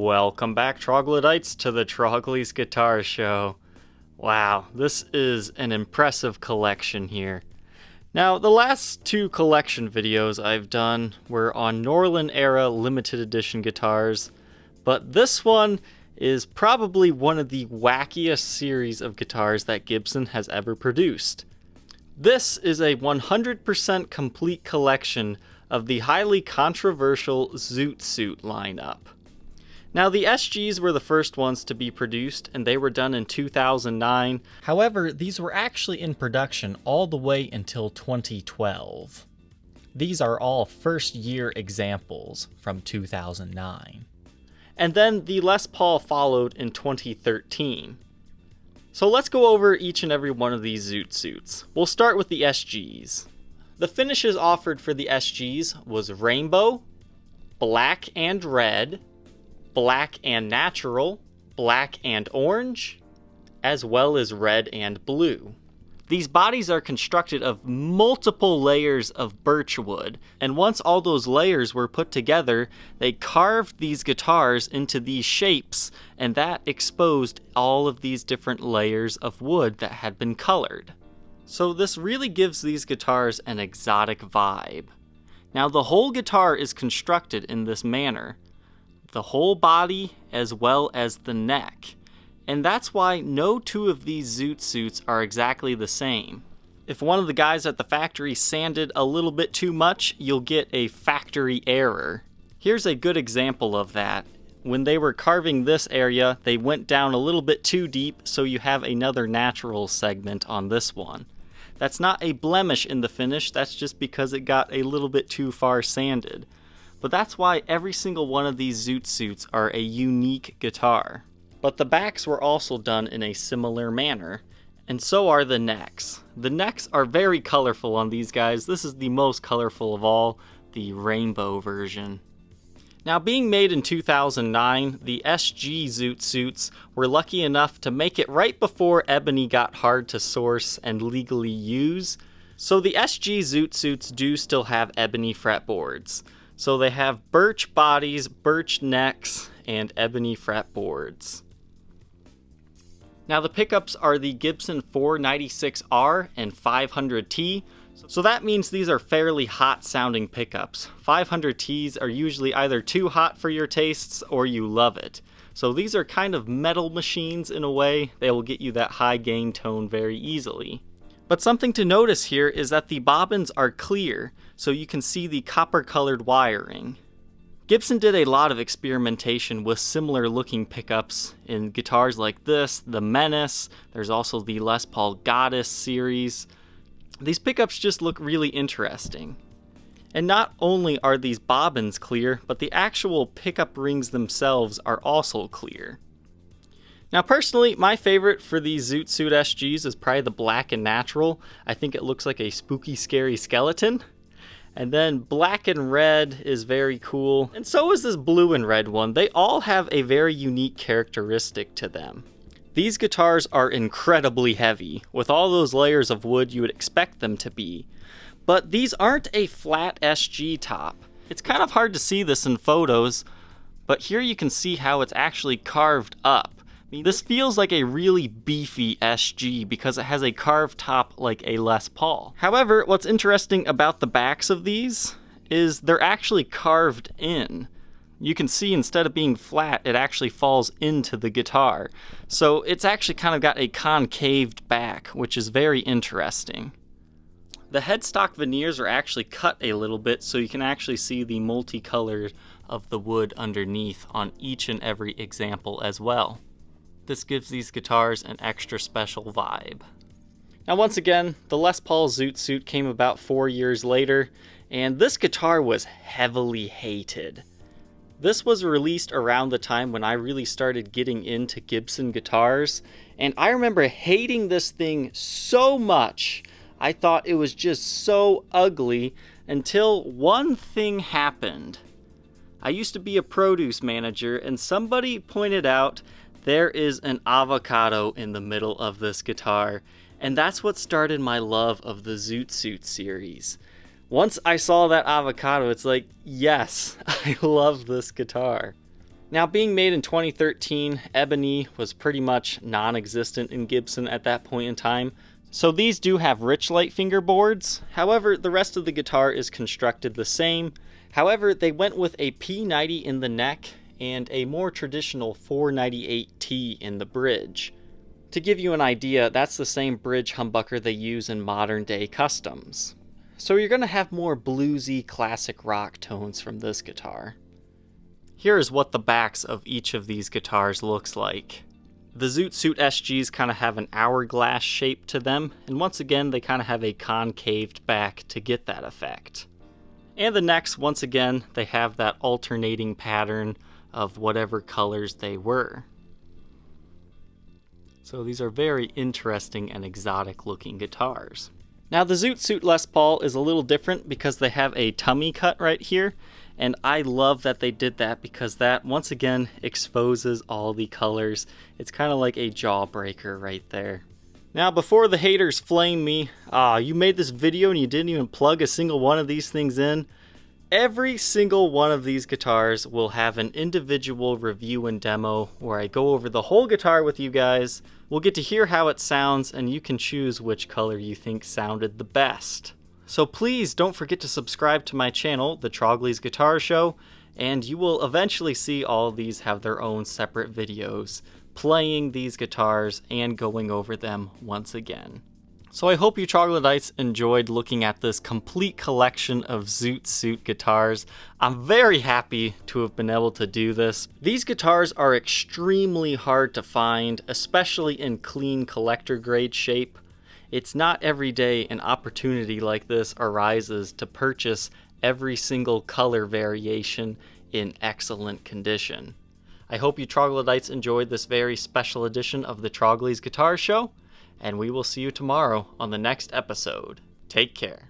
Welcome back, troglodytes, to the Trogly's Guitar Show. Wow, this is an impressive collection here. Now, the last two collection videos I've done were on Norlin era limited edition guitars, but this one is probably one of the wackiest series of guitars that Gibson has ever produced. This is a 100% complete collection of the highly controversial Zoot Suit lineup. Now, the SGs were the first ones to be produced, and they were done in 2009. However, these were actually in production all the way until 2012. These are all first-year examples from 2009. And then the Les Paul followed in 2013. So let's go over each and every one of these Zoot Suits. We'll start with the SGs. The finishes offered for the SGs was rainbow, black and red, black and natural, black and orange, as well as red and blue. These bodies are constructed of multiple layers of birchwood, and once all those layers were put together, they carved these guitars into these shapes, and that exposed all of these different layers of wood that had been colored. So this really gives these guitars an exotic vibe. Now, the whole guitar is constructed in this manner, the whole body as well as the neck. And that's why no two of these Zoot Suits are exactly the same. If one of the guys at the factory sanded a little bit too much, you'll get a factory error. Here's a good example of that. When they were carving this area, they went down a little bit too deep, so you have another natural segment on this one. That's not a blemish in the finish, that's just because it got a little bit too far sanded. But that's why every single one of these Zoot Suits are a unique guitar. But the backs were also done in a similar manner, and so are the necks. The necks are very colorful on these guys. This is the most colorful of all, the rainbow version. Now, being made in 2009, the SG Zoot Suits were lucky enough to make it right before ebony got hard to source and legally use. So the SG Zoot Suits do still have ebony fretboards. So they have birch bodies, birch necks, and ebony fretboards. Now, the pickups are the Gibson 496R and 500T, so that means these are fairly hot sounding pickups. 500Ts are usually either too hot for your tastes or you love it. So these are kind of metal machines in a way. They will get you that high gain tone very easily. But something to notice here is that the bobbins are clear, so you can see the copper colored wiring. Gibson did a lot of experimentation with similar looking pickups in guitars like this, the Menace. There's also the Les Paul Goddess series. These pickups just look really interesting. And not only are these bobbins clear, but the actual pickup rings themselves are also clear. Now, personally, my favorite for these Zoot Suit SGs is probably the black and natural. I think it looks like a spooky, scary skeleton. And then black and red is very cool. And so is this blue and red one. They all have a very unique characteristic to them. These guitars are incredibly heavy, with all those layers of wood you would expect them to be. But these aren't a flat SG top. It's kind of hard to see this in photos, but here you can see how it's actually carved up. This feels like a really beefy SG because it has a carved top like a Les Paul. However, what's interesting about the backs of these is they're actually carved in. You can see instead of being flat, it actually falls into the guitar. So it's actually kind of got a concaved back, which is very interesting. The headstock veneers are actually cut a little bit so you can actually see the multicolor of the wood underneath on each and every example as well. This gives these guitars an extra special vibe. Now, once again, the Les Paul Zoot Suit came about 4 years later, and this guitar was heavily hated. This was released around the time when I really started getting into Gibson guitars, and I remember hating this thing so much. I thought it was just so ugly until one thing happened. I used to be a produce manager, and somebody pointed out there is an avocado in the middle of this guitar, and that's what started my love of the Zoot Suit series. Once I saw that avocado, it's like, yes, I love this guitar. Now, being made in 2013, ebony was pretty much non-existent in Gibson at that point in time. So these do have Richlite fingerboards. However, the rest of the guitar is constructed the same. However, they went with a P90 in the neck and a more traditional 498T in the bridge. To give you an idea, that's the same bridge humbucker they use in modern day customs. So you're going to have more bluesy classic rock tones from this guitar. Here is what the backs of each of these guitars looks like. The Zoot Suit SGs kind of have an hourglass shape to them, and once again they kind of have a concaved back to get that effect. And the necks, once again, they have that alternating pattern of whatever colors they were. So these are very interesting and exotic looking guitars. Now the Zoot Suit Les Paul is a little different because they have a tummy cut right here, and I love that they did that because that once again exposes all the colors. It's kind of like a jawbreaker right there. Now before the haters flame me, you made this video and you didn't even plug a single one of these things in. Every single one of these guitars will have an individual review and demo where I go over the whole guitar with you guys. We'll get to hear how it sounds and you can choose which color you think sounded the best. So please don't forget to subscribe to my channel, The Trogly's Guitar Show, and you will eventually see all of these have their own separate videos playing these guitars and going over them once again. So I hope you troglodytes enjoyed looking at this complete collection of Zoot Suit guitars. I'm very happy to have been able to do this. These guitars are extremely hard to find, especially in clean collector grade shape. It's not every day an opportunity like this arises to purchase every single color variation in excellent condition. I hope you troglodytes enjoyed this very special edition of the Trogly's Guitar Show, and we will see you tomorrow on the next episode. Take care.